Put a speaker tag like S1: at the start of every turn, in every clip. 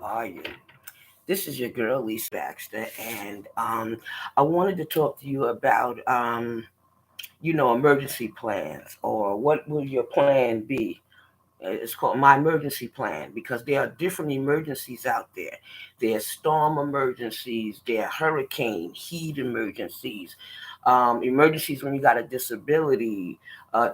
S1: are you? This is your girl, Lisa Baxter, and I wanted to talk to you about, emergency plans or what will your plan be? It's called my emergency plan because there are different emergencies out there. There's storm emergencies, there are hurricane, heat emergencies, emergencies when you got a disability,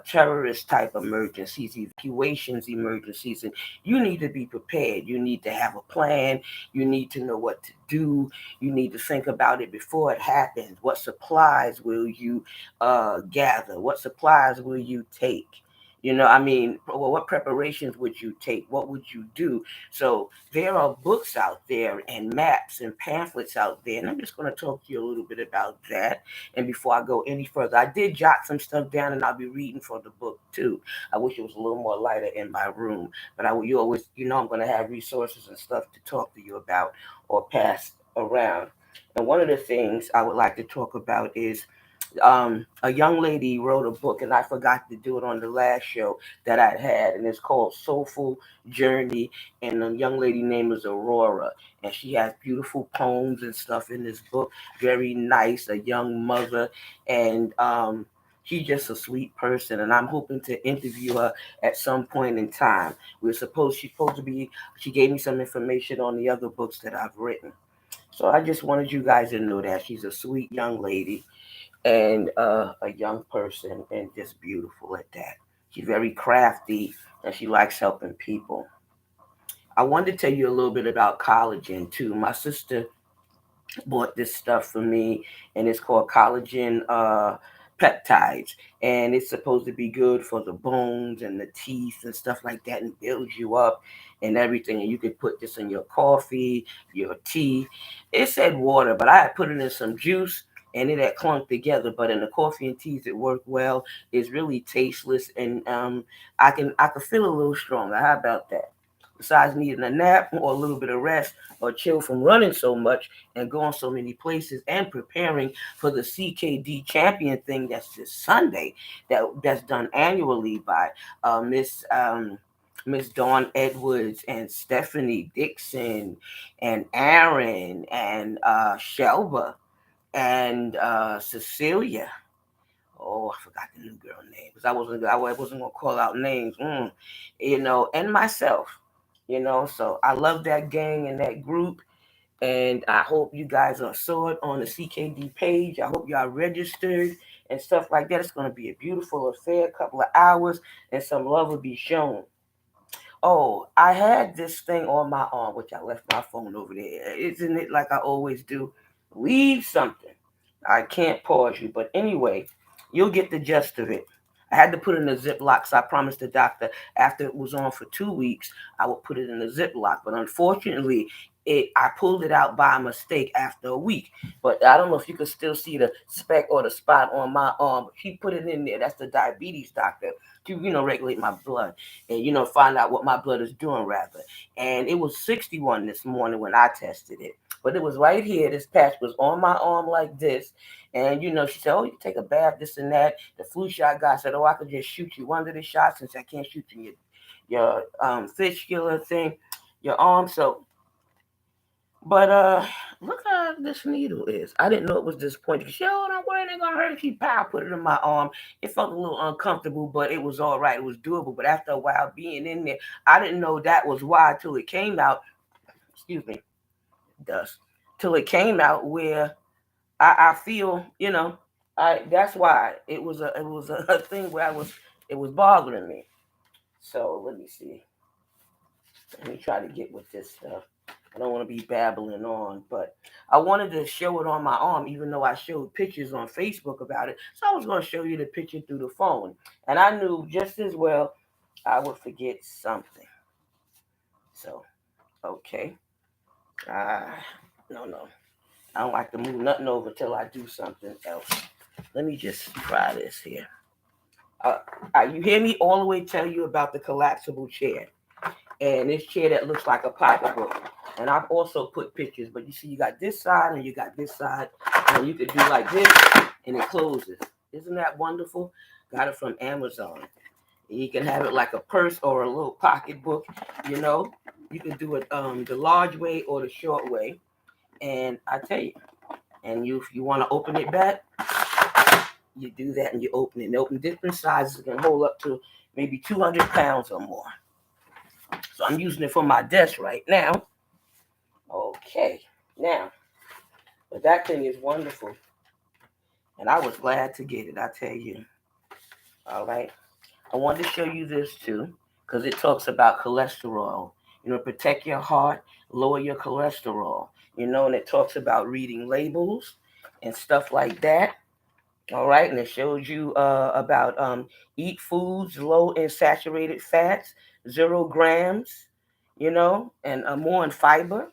S1: terrorist type emergencies, evacuations emergencies, and you need to be prepared. You need to have a plan. You need to know what to do. You need to think about it before it happens. What supplies will you gather? What supplies will you take? What preparations would you take? What would you do? So there are books out there and maps and pamphlets out there, and I'm just going to talk to you a little bit about that. And before I go any further, I did jot some stuff down, and I'll be reading from the book too. I wish it was a little more lighter in my room, but you always, I'm going to have resources and stuff to talk to you about or pass around. And one of the things I would like to talk about is a young lady wrote a book, and I forgot to do it on the last show that I had, and it's called Soulful Journey. And the young lady name is Aurora, and she has beautiful poems and stuff in this book. Very nice, a young mother, and she's just a sweet person. And I'm hoping to interview her at some point in time. She's supposed to be. She gave me some information on the other books that I've written. So I just wanted you guys to know that she's a sweet young lady and a young person and just beautiful at that. She's very crafty and she likes helping people. I wanted to tell you a little bit about collagen too. My sister bought this stuff for me, and it's called collagen peptides, and it's supposed to be good for the bones and the teeth and stuff like that, and builds you up and everything. And you could put this in your coffee, your tea. It said water, but I had put it in some juice. And it had clunked together, but in the coffee and teas it worked well. It's really tasteless, and I can feel a little stronger. How about that? Besides needing a nap or a little bit of rest or chill from running so much and going so many places and preparing for the CKD champion thing that's this Sunday that's done annually by Miss Dawn Edwards and Stephanie Dixon and Aaron and Shelba and Cecilia. Oh, I forgot the new girl name because I wasn't gonna call out names. And myself. So I love that gang and that group, and I hope you guys are saw it on the CKD page. I hope y'all registered and stuff like that. It's gonna be a beautiful affair, a couple of hours, and some love will be shown. Oh, I had this thing on my arm, which I left my phone over there. Isn't it like I always do? Leave something. I can't pause you, but anyway, you'll get the gist of it. I had to put it in a Ziploc, so I promised the doctor after it was on for 2 weeks, I would put it in a Ziploc. But unfortunately, I pulled it out by mistake after a week. But I don't know if you can still see the speck or the spot on my arm. But she put it in there. That's the diabetes doctor to regulate my blood and find out what my blood is doing rather. And it was 61 this morning when I tested it. But it was right here. This patch was on my arm like this. And she said, "Oh, you take a bath, this and that." The flu shot guy said, "Oh, I could just shoot you under the shot since I can't shoot you in your fistula thing, your arm." So, but look how this needle is. I didn't know it was this pointy. She, "Oh, don't worry, it ain't gonna hurt." She put it in my arm. It felt a little uncomfortable, but it was all right. It was doable. But after a while being in there, I didn't know that was why till it came out. Excuse me, dust. Till it came out where I feel, I that's why it was a thing where it was bothering me. So let me see. Let me try to get with this stuff. I don't want to be babbling on, but I wanted to show it on my arm, even though I showed pictures on Facebook about it. So I was going to show you the picture through the phone. And I knew just as well I would forget something. So, okay. Ah, no. I don't like to move nothing over till I do something else. Let me just try this here. You hear me all the way tell you about the collapsible chair. And this chair that looks like a pocketbook. And I've also put pictures, but you see you got this side and you got this side. And you could do like this and it closes. Isn't that wonderful? Got it from Amazon. You can have it like a purse or a little pocketbook. You know, you can do it the large way or the short way. And I tell you, and if you want to open it back, you do that and you open it. And open different sizes. It can hold up to maybe 200 pounds or more. So I'm using it for my desk right now. Okay, now, but that thing is wonderful. And I was glad to get it, I tell you. All right. I wanted to show you this too, because it talks about cholesterol. Protect your heart, lower your cholesterol. And it talks about reading labels and stuff like that. All right, and it shows you about eat foods low in saturated fats, 0 grams, and more in fiber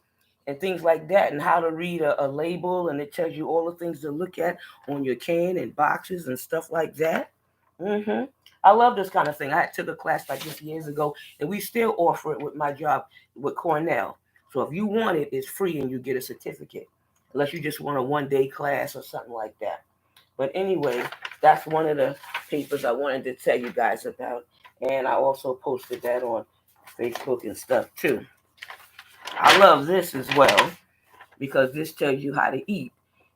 S1: and things like that, and how to read a label, and it tells you all the things to look at on your can and boxes and stuff like that. hmm I love this kind of thing. I took a class like this years ago, and we still offer it with my job with Cornell. So if you want it, it's free and you get a certificate, unless you just want a 1 day class or something like that. But anyway, that's one of the papers I wanted to tell you guys about. And I also posted that on Facebook and stuff too. I love this as well because this tells you how to eat.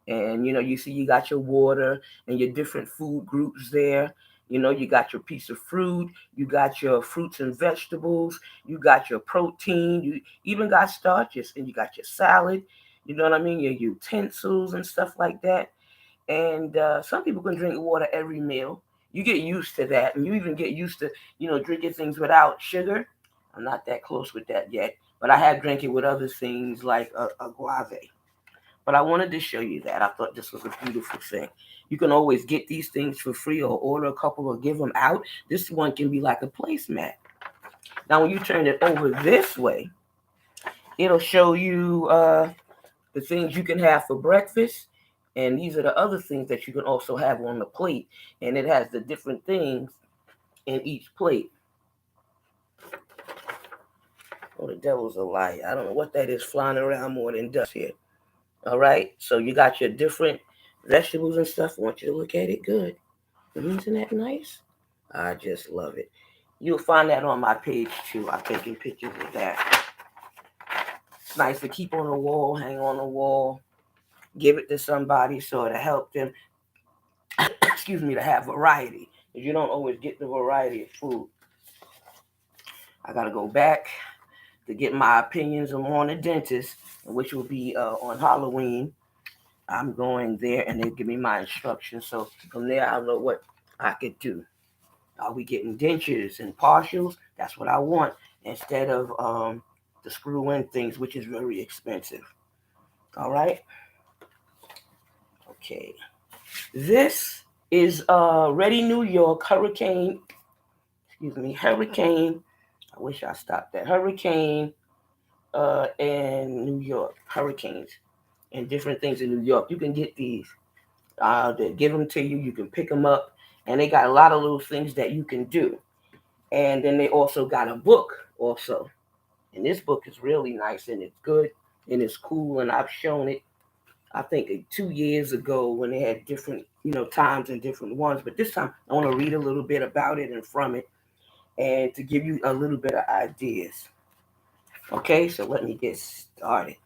S1: And you see you got your water and your different food groups there. You got your piece of fruit, you got your fruits and vegetables, you got your protein, you even got starches, and you got your salad, you know what I mean, your utensils and stuff like that. And some people can drink water every meal. You get used to that, and you even get used to, drinking things without sugar. I'm not that close with that yet, but I have drank it with other things like a guave. But I wanted to show you that. I thought this was a beautiful thing. You can always get these things for free or order a couple or give them out. This one can be like a placemat. Now, when you turn it over this way, it'll show you the things you can have for breakfast. And these are the other things that you can also have on the plate. And it has the different things in each plate. Oh, the devil's a liar. I don't know what that is flying around more than dust here. All right. So you got your different vegetables and stuff. I want you to look at it good. Isn't that nice? I just love it. You'll find that on my page too. I'm taking pictures of that. It's nice to keep on the wall, hang on the wall, give it to somebody so it'll help them, excuse me, to have variety. Because you don't always get the variety of food. I got to go back to get my opinions on the dentist, which will be on Halloween. I'm going there and they'll give me my instructions. So from there, I'll know what I could do. Are we getting dentures and partials? That's what I want instead of the screw in things, which is very expensive. All right. Okay. This is Ready New York Hurricane. Excuse me, Hurricane. I wish I stopped that. Hurricane in New York. Hurricanes and different things in New York. You can get these. They give them to you. You can pick them up, and they got a lot of little things that you can do. And then they also got a book also. And this book is really nice and it's good and it's cool. And I've shown it, I think 2 years ago when they had different, times and different ones. But this time I want to read a little bit about it and from it and to give you a little bit of ideas. Okay, so let me get started.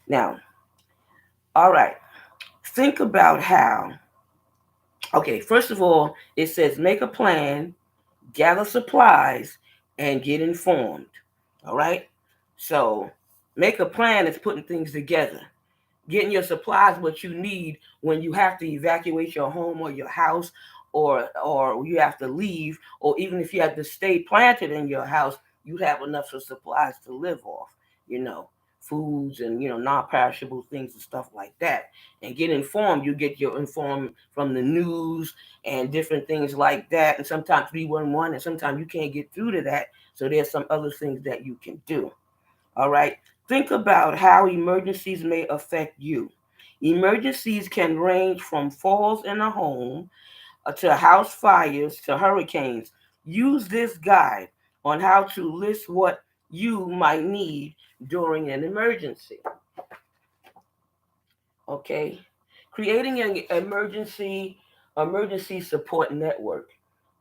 S1: Now, all right, think about how, okay, first of all, it says make a plan, gather supplies, and get informed. All right. So make a plan is putting things together, getting your supplies, what you need when you have to evacuate your home or your house, or you have to leave, or even if you have to stay planted in your house, you have enough of supplies to live off. You know, foods and non-perishable things and stuff like that. And get informed. You get your informed from the news and different things like that. And sometimes 311, and sometimes you can't get through to that. So there's some other things that you can do. All right. Think about how emergencies may affect you. Emergencies can range from falls in a home to house fires to hurricanes. Use this guide on how to list what you might need during an emergency. Okay. Creating an emergency support network.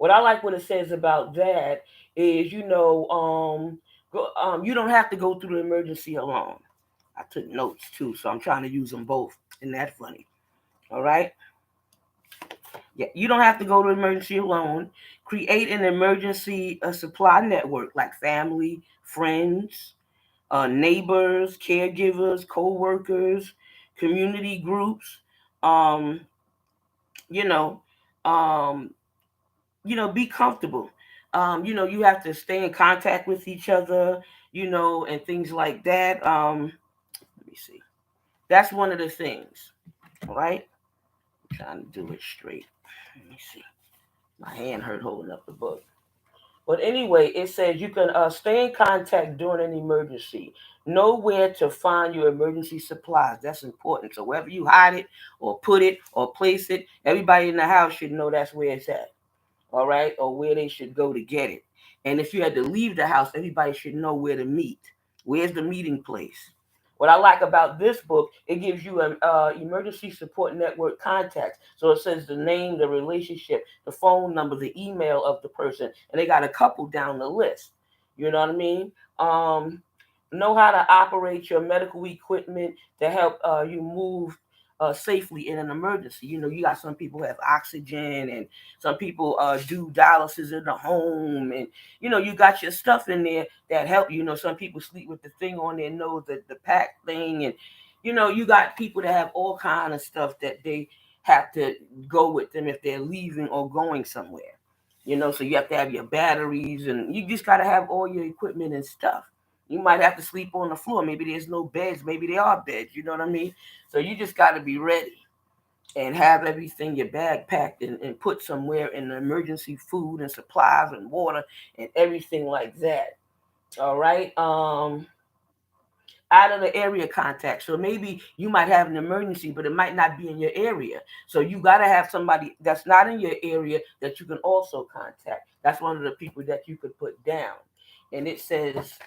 S1: What I like what it says about that is, you don't have to go through the emergency alone. I took notes too, so I'm trying to use them both. Isn't that funny? All right. Yeah, you don't have to go to emergency alone. Create an emergency supply network like family, friends, neighbors, caregivers, co-workers, community groups. Um, you know, um, be comfortable. You have to stay in contact with each other, and things like that. Let me see. That's one of the things. All right. I'm trying to do it straight. Let me see. My hand hurt holding up the book. But anyway, it says you can stay in contact during an emergency. Know where to find your emergency supplies. That's important. So wherever you hide it or put it or place it, everybody in the house should know that's where it's at. All right, or where they should go to get it. And if you had to leave the house, everybody should know where to meet. Where's the meeting place? What I like about this book, it gives you an emergency support network contact. So it says the name, the relationship, the phone number, the email of the person, and they got a couple down the list. You know what I mean? Um, know how to operate your medical equipment to help you move safely in an emergency. You got some people who have oxygen, and some people do dialysis in the home, and you got your stuff in there that help. Some people sleep with the thing on their nose, the pack thing, and you got people that have all kind of stuff that they have to go with them if they're leaving or going somewhere. So you have to have your batteries, and you just got to have all your equipment and stuff. You might have to sleep on the floor. Maybe there's no beds. Maybe there are beds. You know what I mean? So you just got to be ready and have everything, your bag packed, and put somewhere in the emergency food and supplies and water and everything like that. All right. Out of the area contact. So maybe you might have an emergency, but it might not be in your area. So you got to have somebody that's not in your area that you can also contact. That's one of the people that you could put down. And it says,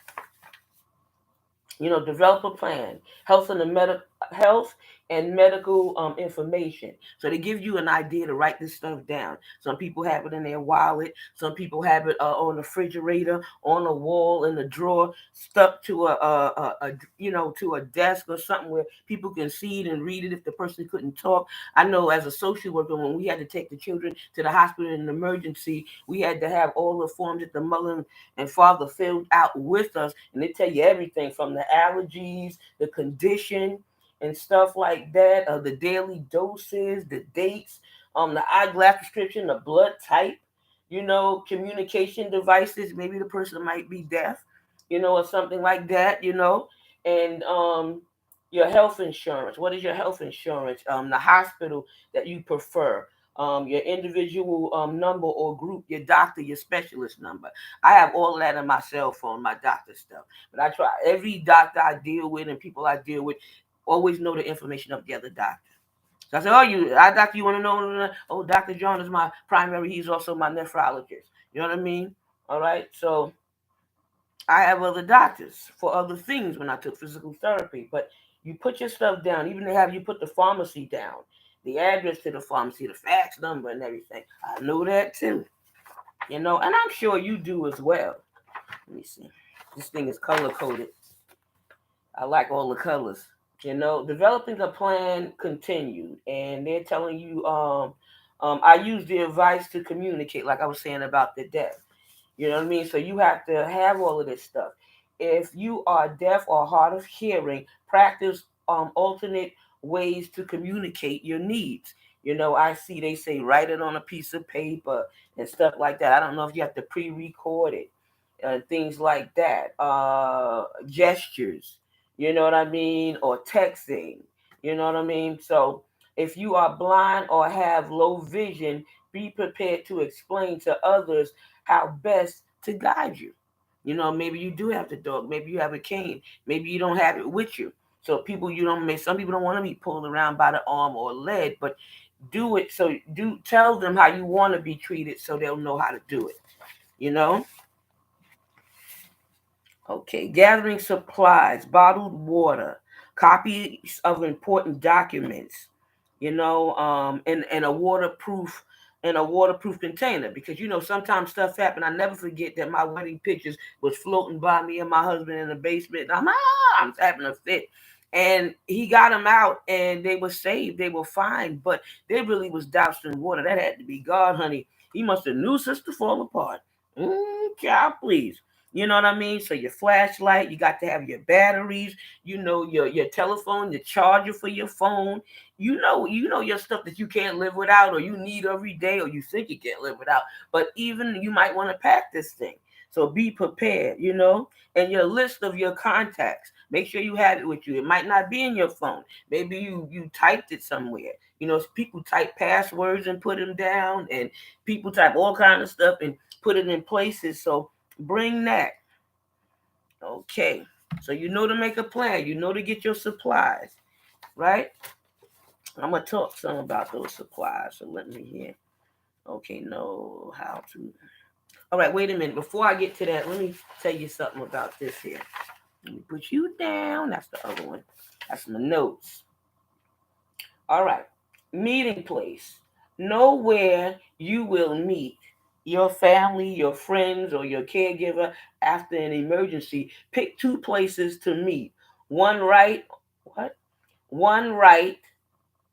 S1: develop a plan, health and medical information. So they give you an idea to write this stuff down. Some people have it in their wallet. Some people have it on the refrigerator, on a wall, in a drawer, stuck to to a desk or something where people can see it and read it if the person couldn't talk. I know as a social worker, when we had to take the children to the hospital in an emergency, we had to have all the forms that the mother and father filled out with us, and they tell you everything from the allergies, the condition, and stuff like that, the daily doses, the dates, the eyeglass prescription, the blood type, communication devices. Maybe the person might be deaf, or something like that, and your health insurance. What is your health insurance? The hospital that you prefer. Your individual number or group, your doctor, your specialist number. I have all of that on my cell phone, my doctor stuff. But I try every doctor I deal with and people I deal with always know the information of the other doctor. So I said, doctor, you want to know? Oh, Dr. John is my primary. He's also my nephrologist. You know what I mean? All right. So I have other doctors for other things when I took physical therapy. But you put your stuff down. Even they have you put the pharmacy down, the address to the pharmacy, the fax number, and everything. I know that too. And I'm sure you do as well. Let me see. This thing is color coded. I like all the colors. Developing a plan continued, and they're telling you, I use the advice to communicate, like I was saying about the deaf. You know what I mean? So you have to have all of this stuff. If you are deaf or hard of hearing, practice alternate ways to communicate your needs. I see they say write it on a piece of paper and stuff like that. I don't know if you have to pre-record it, things like that. Gestures, you know what I mean, or texting, you know what I mean. So if you are blind or have low vision, be prepared to explain to others how best to guide you. Maybe you do have the dog, maybe you have a cane, maybe you don't have it with you. So some people don't want to be pulled around by the arm or leg, but do it. So do tell them how you want to be treated so they'll know how to do it. You know? Okay, gathering supplies, bottled water, copies of important documents, and a waterproof in a waterproof container, because sometimes stuff happen. I never forget that my wedding pictures was floating by me and my husband in the basement. I'm having a fit. And he got them out and they were saved. They were fine, but they really was doused in water. That had to be God, honey. He must have knew us to fall apart. Child, please. You know what I mean? So your flashlight, you got to have your batteries, your telephone, your charger for your phone. You know your stuff that you can't live without, or you need every day, or you think you can't live without. But even you might want to pack this thing. So be prepared. And your list of your contacts. Make sure you have it with you. It might not be in your phone. Maybe you typed it somewhere. People type passwords and put them down, and people type all kind of stuff and put it in places. So bring that. Okay. So to make a plan. To get your supplies, right? I'm gonna talk some about those supplies. So let me hear. Okay, know how to. All right, wait a minute. Before I get to that, let me tell you something about this here. Let me put you down. That's the other one. That's my notes. All right. Meeting place. Know where you will meet your family, your friends, or your caregiver after an emergency. Pick two places to meet. One right, what? One right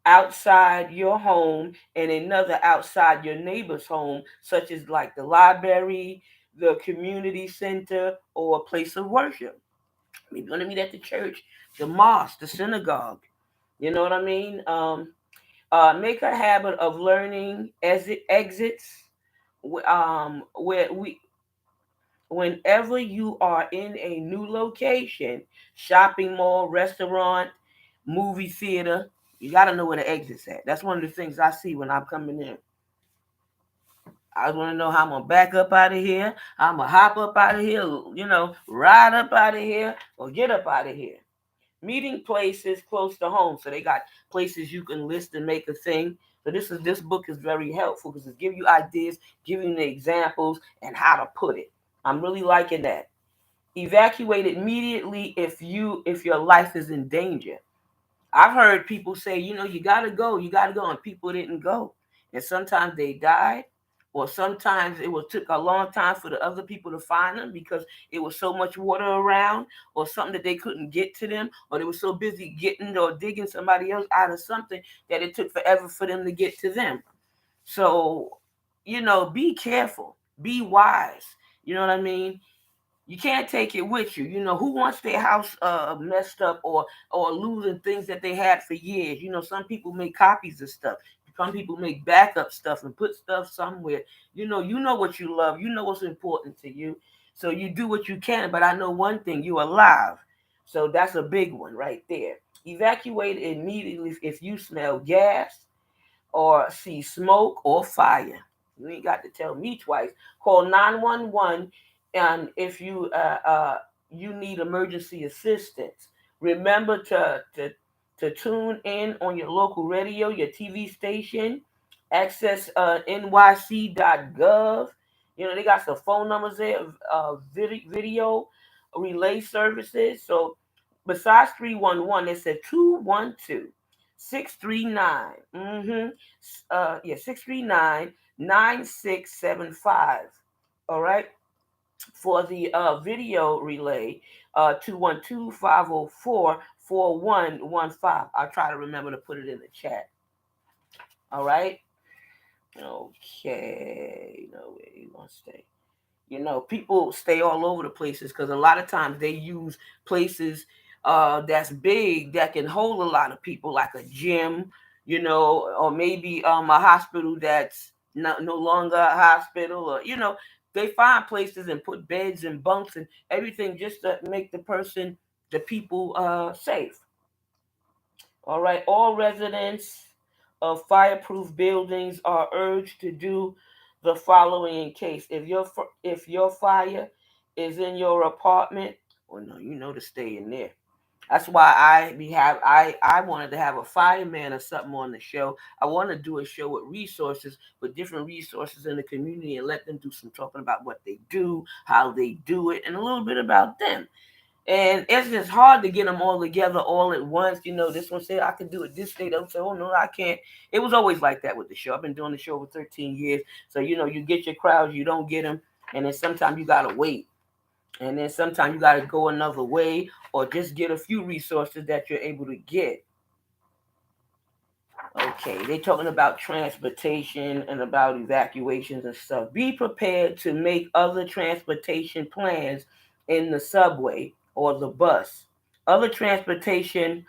S1: outside your home and another outside your neighbor's home, such as like the library, the community center, or a place of worship. Maybe you're going to meet at the church, the mosque, the synagogue. You know what I mean? Make a habit of learning exits. Where we Whenever you are in a new location, shopping mall, restaurant, movie theater, you got to know where the exit's at. That's one of the things I see when I'm coming in. I want to know how I'm gonna back up out of here. How I'm gonna hop up out of here. Ride up out of here or get up out of here. Meeting places close to home. So they got places you can list and make a thing. So this book is very helpful because it gives you ideas, giving you the examples and how to put it. I'm really liking that. Evacuate immediately if your life is in danger. I've heard people say, you gotta go, and people didn't go. And sometimes they died, or sometimes took a long time for the other people to find them because it was so much water around, or something that they couldn't get to them, or they were so busy getting or digging somebody else out of something that it took forever for them to get to them. So, be careful, be wise. You know what I mean? You can't take it with you. Who wants their house messed up or losing things that they had for years? Some people make copies of stuff. Some people make backup stuff and put stuff somewhere. You know what you love. You know what's important to you. So you do what you can. But I know one thing: you're alive. So that's a big one right there. Evacuate immediately if you smell gas or see smoke or fire. You ain't got to tell me twice. Call 911 and if you need emergency assistance. Remember to tune in on your local radio, your TV station. Access nyc.gov. They got some phone numbers there, video relay services. So besides 311, they said 212 639. Yeah, 639 9675. All right. For the video relay, 212-504-4115. I'll try to remember to put it in the chat. All right. Okay. Where you gonna stay? People stay all over the places because a lot of times they use places that's big that can hold a lot of people, like a gym, or maybe a hospital that's no longer a hospital, or they find places and put beds and bunks and everything just to make the people safe. All right, all residents of fireproof buildings are urged to do the following in case if your fire is in your apartment. Well, no, to stay in there. That's why I wanted to have a fireman or something on the show. I want to do a show with different resources in the community, and let them do some talking about what they do, how they do it, and a little bit about them. And it's just hard to get them all together all at once. This one said I could do it this day. They'll say, oh, no, I can't. It was always like that with the show. I've been doing the show for 13 years. So, you get your crowds, you don't get them. And then sometimes you got to wait. And then sometimes you got to go another way or just get a few resources that you're able to get. Okay, they're talking about transportation and about evacuations and stuff. Be prepared to make other transportation plans in the subway or the bus. Other transportation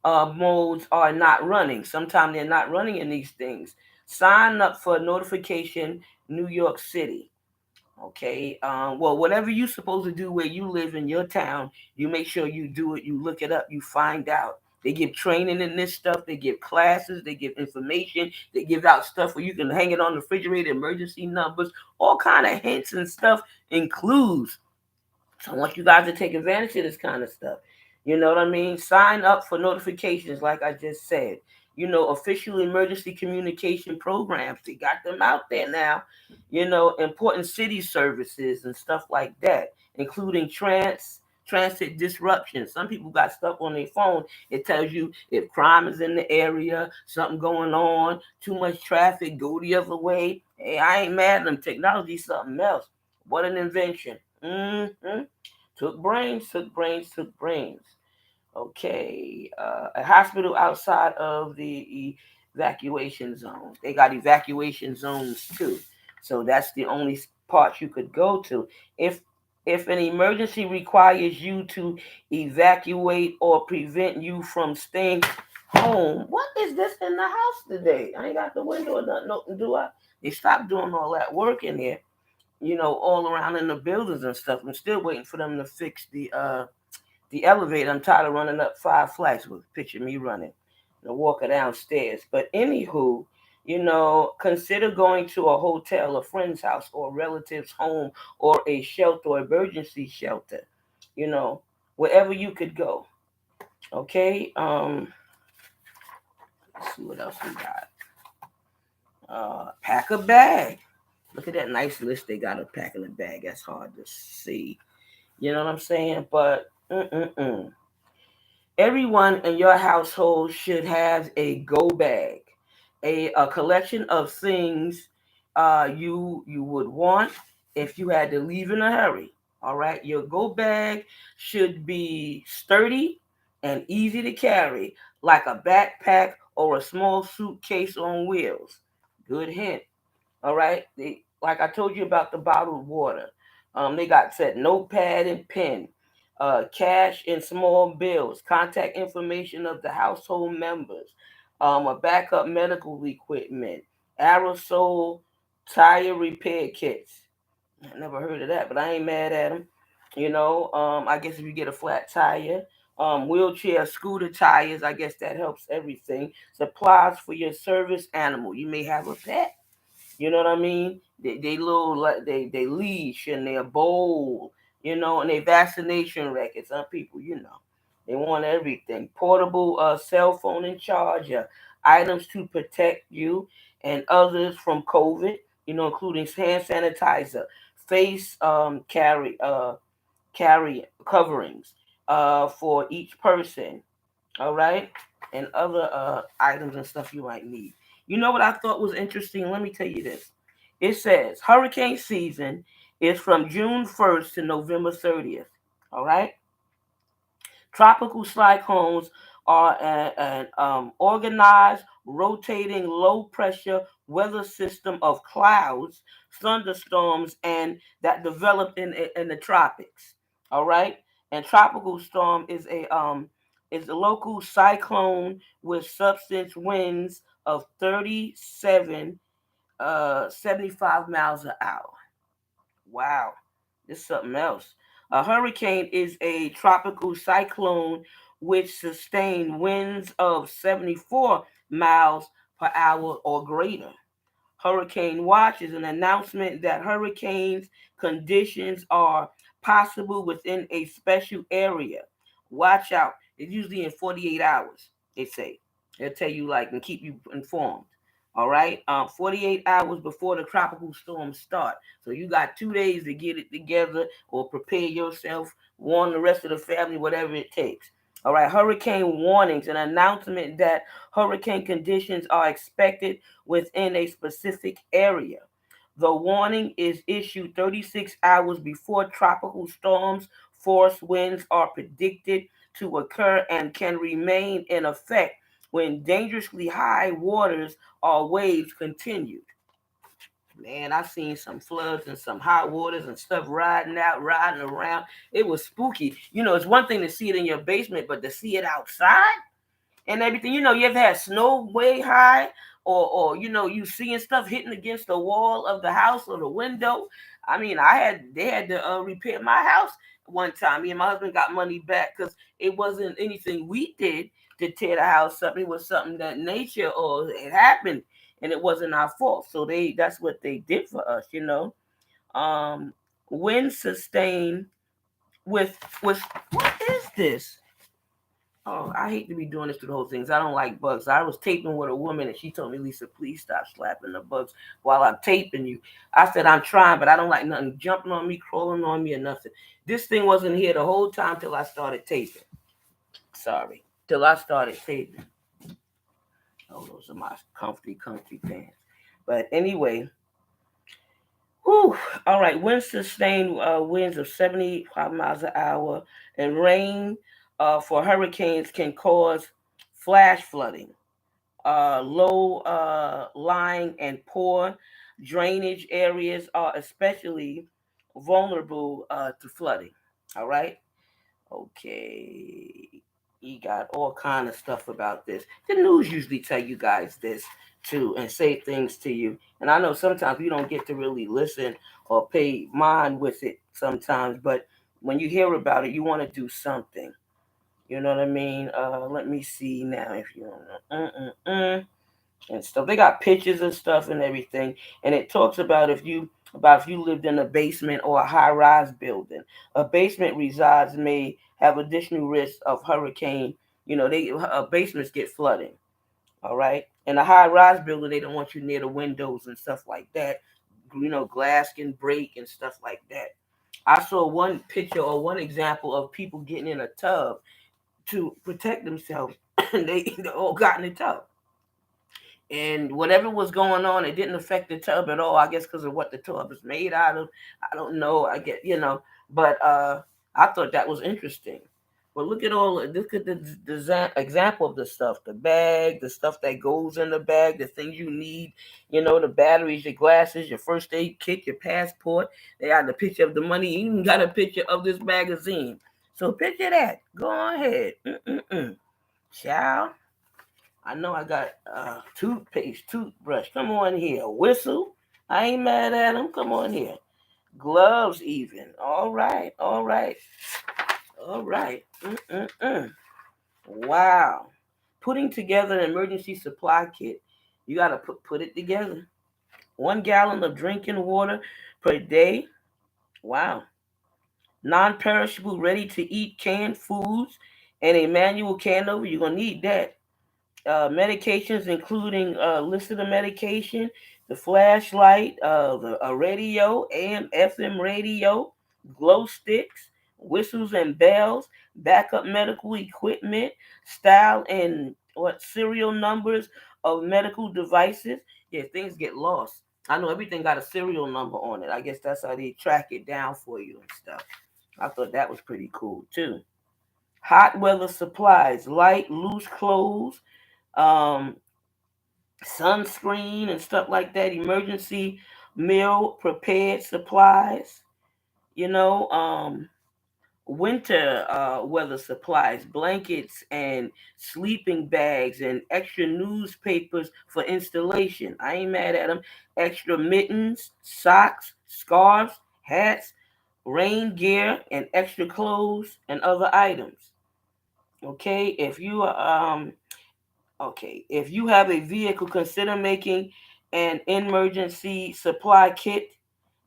S1: modes are not running. Sometimes they're not running in these things. Sign up for notification, New York City. Okay. Well, whatever you're supposed to do where you live in your town, you make sure you do it. You look it up. You find out. They give training in this stuff. They give classes. They give information. They give out stuff where you can hang it on the refrigerator, emergency numbers, all kind of hints and stuff includes. So I want you guys to take advantage of this kind of stuff. You know what I mean? Sign up for notifications, like I just said. Official emergency communication programs. They got them out there now. Important city services and stuff like that, including transit disruptions. Some people got stuff on their phone. It tells you if crime is in the area, something going on, too much traffic, go the other way. Hey, I ain't mad at them. Technology's something else. What an invention. Took brains, took brains, took brains. Okay. A hospital outside of the evacuation zone. They got evacuation zones too. So that's the only part you could go to. If an emergency requires you to evacuate or prevent you from staying home, what is this in the house today? I ain't got the window or nothing, do I? They stopped doing all that work in here, all around in the buildings and stuff. I'm still waiting for them to fix the elevator. I'm tired of running up 5 flights. With picture me running, walking downstairs. But anywho, consider going to a hotel, a friend's house, or a relative's home, or a shelter, or emergency shelter. You know, wherever you could go. Okay. Let's see what else we got. Pack a bag. Look at that nice list they got of packing a bag. That's hard to see. You know what I'm saying? But everyone in your household should have a go bag, a collection of things you would want if you had to leave in a hurry. All right, your go bag should be sturdy and easy to carry, like a backpack or a small suitcase on wheels. Good hint. All right. Like I told you about the bottled water. They got set notepad and pen, cash and small bills, contact information of the household members, a backup medical equipment, aerosol tire repair kits. I never heard of that, but I ain't mad at them. I guess if you get a flat tire, wheelchair, scooter tires, I guess that helps everything. Supplies for your service animal. You may have a pet. You know what I mean? They little like they leash and their bowl, and their vaccination records. Some people, they want everything. Portable cell phone and charger, items to protect you and others from COVID. Including hand sanitizer, face carry coverings for each person. All right, and other items and stuff you might need. You know what I thought was interesting? Let me tell you this. It says hurricane season is from June 1st to November 30th. All right. Tropical cyclones are an organized, rotating, low pressure weather system of clouds, thunderstorms, and that develop in the tropics. All right, and tropical storm is a local cyclone with substance winds of 37 75 miles an hour. Wow, this is something else. A hurricane is a tropical cyclone which sustains winds of 74 miles per hour or greater. Hurricane watch is an announcement that hurricanes conditions are possible within a special area. Watch out. It's usually in 48 hours, they say. They'll tell you like and keep you informed. All right, 48 hours before the tropical storms start. So you got 2 days to get it together or prepare yourself, warn the rest of the family, whatever it takes. All right, hurricane warnings, an announcement that hurricane conditions are expected within a specific area. The warning is issued 36 hours before tropical storms. Force winds are predicted to occur and can remain in effect when dangerously high waters or waves continued. Man, I seen some floods and some high waters and stuff riding out, riding around. It was spooky. It's one thing to see it in your basement, but to see it outside and everything. You ever had snow way high, or you seeing stuff hitting against the wall of the house or the window. I mean, they had to repair my house one time. Me and my husband got money back because it wasn't anything we did to tear the house up. It was something that nature or it happened, and it wasn't our fault. So that's what they did for us. Um, wind sustain with what is this? Oh, I hate to be doing this to the whole things. I don't like bugs. I was taping with a woman and she told me, Lisa, please stop slapping the bugs while I'm taping you. I said, I'm trying, but I don't like nothing jumping on me, crawling on me, or nothing. This thing wasn't here the whole time till I started taping. Sorry. Till I started taping. Oh, those are my comfy pants. But anyway, whew, all right. Wind sustained winds of 75 miles an hour and rain for hurricanes can cause flash flooding, low lying and poor drainage areas are especially vulnerable to flooding. All right. Okay. You got all kind of stuff about this. The news usually tell you guys this too and say things to you. And I know sometimes you don't get to really listen or pay mind with it sometimes, but when you hear about it, you want to do something. You know what I mean? Let me see now if you want to and stuff. They got pictures and stuff and everything, and it talks about if you lived in a basement or a high-rise building. A basement resides may have additional risks of hurricane. Basements get flooding. All right, in a high-rise building, they don't want you near the windows and stuff like that. Glass can break and stuff like that. I saw one picture or one example of people getting in a tub to protect themselves. And they all got in the tub and whatever was going on, it didn't affect the tub at all. I guess because of what the tub is made out of. I don't know. I get but I thought that was interesting. But look at the example of the stuff, the bag, the stuff that goes in the bag, the things you need. The batteries, your glasses, your first aid kit, your passport. They got the picture of the money. You even got a picture of this magazine. So picture that. Go ahead. Ciao. I know I got toothpaste, toothbrush. Come on here. Whistle. I ain't mad at him. Come on here. Gloves even. All right. All right. All right. Wow. Putting together an emergency supply kit. You got to put it together. 1 gallon of drinking water per day. Wow. Non-perishable, ready-to-eat canned foods and a manual can over. You're going to need that. Medications, including listed of medication, the flashlight, a radio, AM, FM radio, glow sticks, whistles and bells, backup medical equipment, style and serial numbers of medical devices. Yeah, things get lost. I know everything got a serial number on it. I guess that's how they track it down for you and stuff. I thought that was pretty cool too. Hot weather supplies, light, loose clothes, um, sunscreen and stuff like that, emergency meal prepared supplies, you know, um, winter weather supplies, blankets and sleeping bags and extra newspapers for installation. I ain't mad at them. Extra mittens, socks, scarves, hats, rain gear, and extra clothes and other items. Okay, if you have a vehicle, consider making an emergency supply kit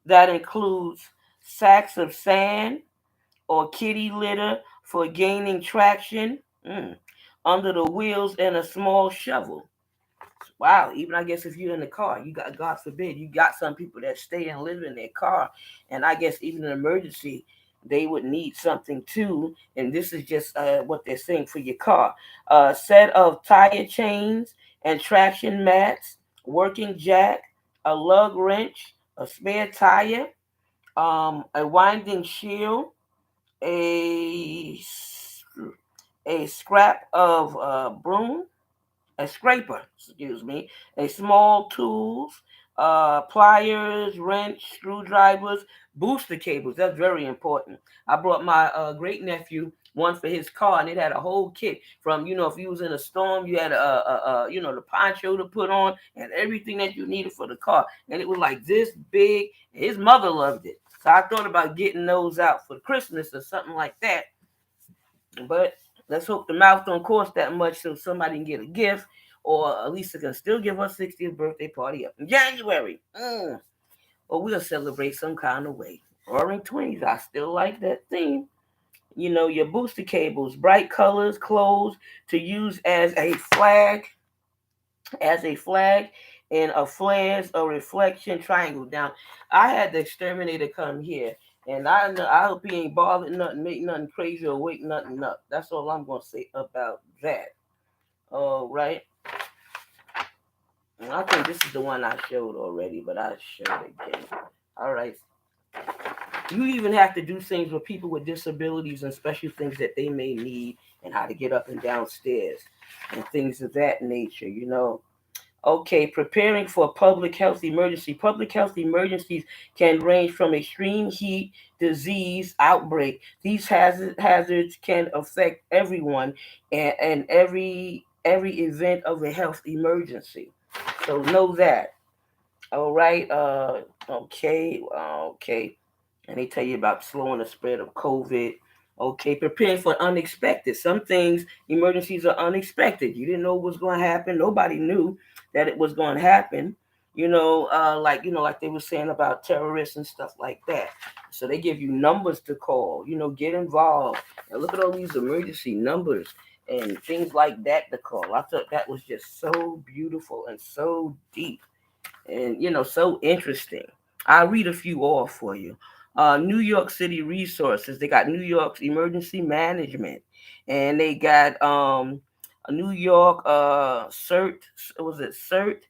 S1: that includes sacks of sand or kitty litter for gaining traction under the wheels and a small shovel. Wow, even I guess if you're in the car, you got, God forbid, you got some people that stay and live in their car, and I guess even in an emergency, they would need something too. And this is just what they're saying for your car: a set of tire chains and traction mats, working jack, a lug wrench, a spare tire, a winding shield, a a scrap of broom, a scraper, excuse me, a small tools, pliers, wrench, screwdrivers, booster cables. That's very important. I brought my great nephew one for his car, and it had a whole kit from, if you was in a storm, you had the poncho to put on and everything that you needed for the car, and it was like this big. His mother loved it, so I thought about getting those out for Christmas or something like that. But let's hope the mouth don't cost that much so somebody can get a gift, or at least it can still give her 60th birthday party up in January. Or we'll celebrate some kind of way. Roaring Twenties, I still like that theme. Your booster cables, bright colors, clothes to use as a flag, and a flares or reflection triangle. Down, I had the exterminator come here, and I hope he ain't bothered nothing, make nothing crazy or wake nothing up. That's all I'm gonna say about that. All right, and I think this is the one I showed already, but I'll show it again. All right, you even have to do things with people with disabilities and special things that they may need, and how to get up and downstairs and things of that nature. Okay, preparing for a public health emergency. Public health emergencies can range from extreme heat, disease, outbreak. These hazards can affect everyone, and every event of a health emergency. So know that. All right. Okay. Okay. And they tell you about slowing the spread of COVID. Okay, preparing for unexpected. Some things, emergencies are unexpected. You didn't know what was going to happen. Nobody knew that it was going to happen. Like they were saying about terrorists and stuff like that. So they give you numbers to call. Get involved. And look at all these emergency numbers and things like that to call. I thought that was just so beautiful and so deep and so interesting. I'll read a few off for you. New York City resources. They got New York's emergency management, and they got a New York CERT. Was it CERT?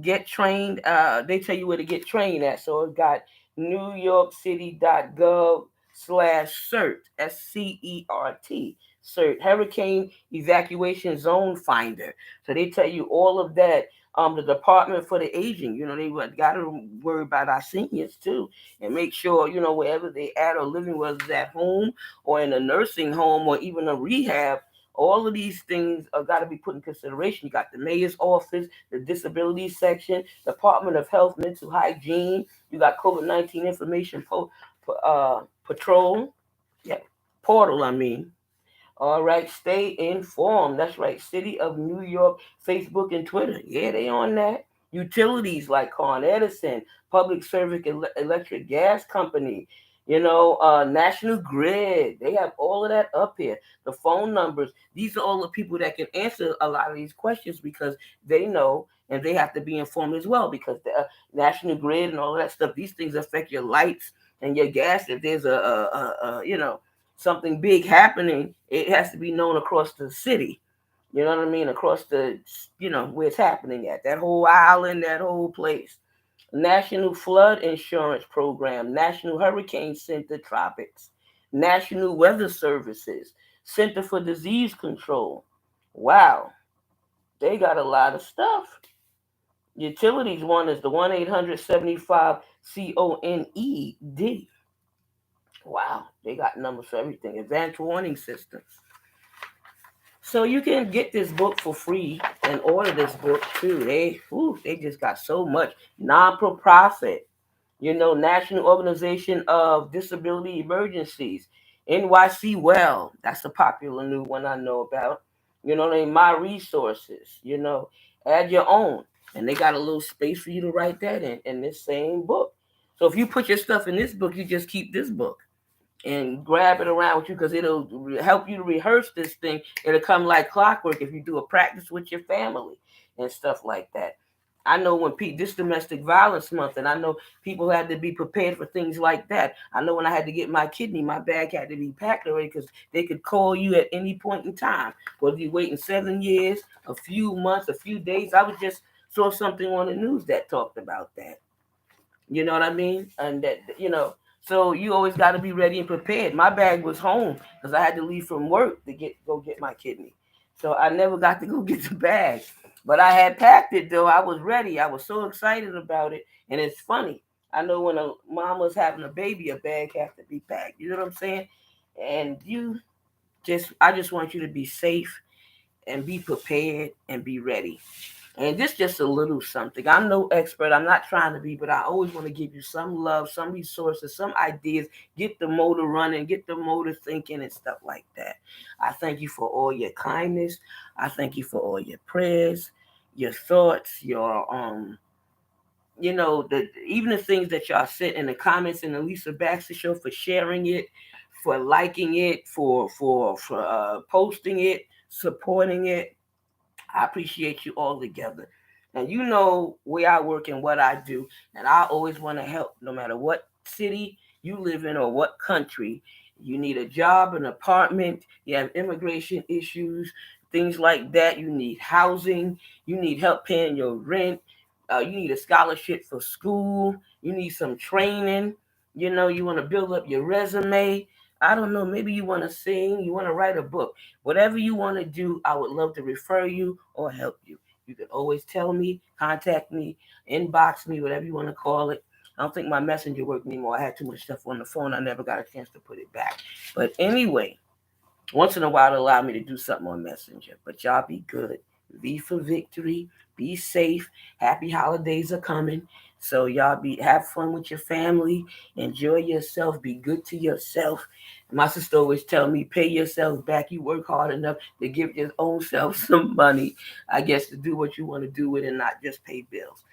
S1: Get trained. They tell you where to get trained at. So it got newyorkcity.gov/CERT, SCERT, CERT, Hurricane Evacuation Zone Finder. So they tell you all of that. The Department for the Aging, they got to worry about our seniors too, and make sure wherever they at or living, whether it's at home or in a nursing home or even a rehab. All of these things are got to be put in consideration. You got the mayor's office, the disability section, Department of Health, mental hygiene. You got COVID-19 information patrol, yeah, portal. I mean, all right, stay informed. That's right. City of New York, Facebook and Twitter. Yeah, they on that. Utilities like Con Edison, Public Service Electric Gas Company, National Grid. They have all of that up here. The phone numbers. These are all the people that can answer a lot of these questions because they know and they have to be informed as well because the National Grid and all that stuff. These things affect your lights and your gas. If there's something big happening, it has to be known across the city. You know what I mean? Across the, where it's happening at. That whole island, that whole place. National Flood Insurance Program, National Hurricane Center Tropics, National Weather Services, Center for Disease Control. Wow, they got a lot of stuff. Utilities one is the 1-800-75 CONED. Wow, they got numbers for everything. Advanced warning systems. So you can get this book for free and order this book too. They just got so much. Non-profit, National Organization of Disability Emergencies, NYC Well. That's a popular new one I know about. My resources. Add your own, and they got a little space for you to write that in this same book. So if you put your stuff in this book, you just keep this book. and grab it around with you because it'll help you to rehearse this thing. It'll come like clockwork if you do a practice with your family and stuff like that. I know when this domestic violence month, and I know people had to be prepared for things like that. I know when I had to get my kidney, my bag had to be packed already because they could call you at any point in time. Whether you're waiting 7 years, a few months, a few days. I was just saw something on the news that talked about that. You know what I mean? And that, so you always got to be ready and prepared. My bag was home because I had to leave from work to go get my kidney. So I never got to go get the bag. But I had packed it though. I was ready. I was so excited about it. And it's funny. I know when a mom was having a baby, a bag has to be packed. You know what I'm saying? And I just want you to be safe and be prepared and be ready. And this just a little something. I'm no expert. I'm not trying to be, but I always want to give you some love, some resources, some ideas, get the motor running, get the motor thinking and stuff like that. I thank you for all your kindness. I thank you for all your prayers, your thoughts, the even the things that y'all said in the comments in the Lisa Baxter show, for sharing it, for liking it, for posting it, supporting it. I appreciate you all together. And you know where I work and what I do. And I always want to help no matter what city you live in or what country. You need a job, an apartment, you have immigration issues, things like that. You need housing, you need help paying your rent, you need a scholarship for school, you need some training. You want to build up your resume. I don't know, maybe you want to sing, you want to write a book. Whatever you want to do, I would love to refer you or help you. You can always tell me, contact me, inbox me, whatever you want to call it. I don't think my messenger worked anymore. I had too much stuff on the phone. I never got a chance to put it back. But anyway, once in a while, allow me to do something on Messenger. But y'all be good. V for victory. Be safe. Happy holidays are coming. So y'all have fun with your family. Enjoy yourself. Be good to yourself. My sister always tell me, pay yourself back. You work hard enough to give your own self some money, I guess, to do what you want to do with and not just pay bills.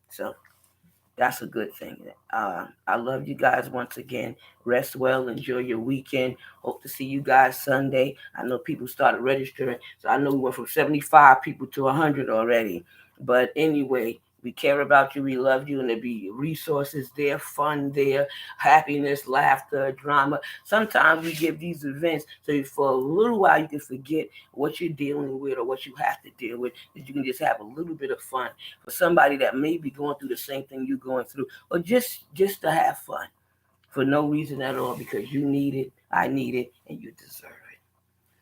S1: So that's a good thing. I love you guys once again. Rest well. Enjoy your weekend. Hope to see you guys Sunday. I know people started registering, so I know we went from 75 people to 100 already. But anyway, we care about you. We love you, and there'll be resources there, fun there, happiness, laughter, drama. Sometimes we give these events so for a little while you can forget what you're dealing with or what you have to deal with, that you can just have a little bit of fun for somebody that may be going through the same thing you're going through, or just to have fun for no reason at all, because you need it, I need it, and you deserve it.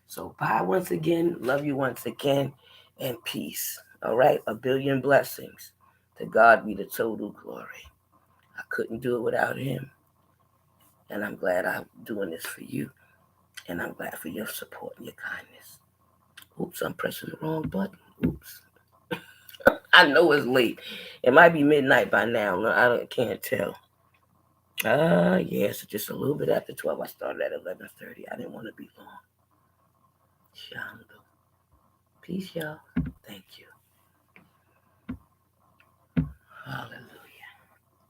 S1: So bye once again, love you once again, and peace. All right, a billion blessings. To God be the total glory. I couldn't do it without him, and I'm glad I'm doing this for you, and I'm glad for your support and your kindness. Oops, I'm pressing the wrong button. Oops. I know it's late. It might be midnight by now. Can't tell. Yes, just a little bit after 12. I started at 11:30. I didn't want to be long. Shando. Peace, y'all. Thank you.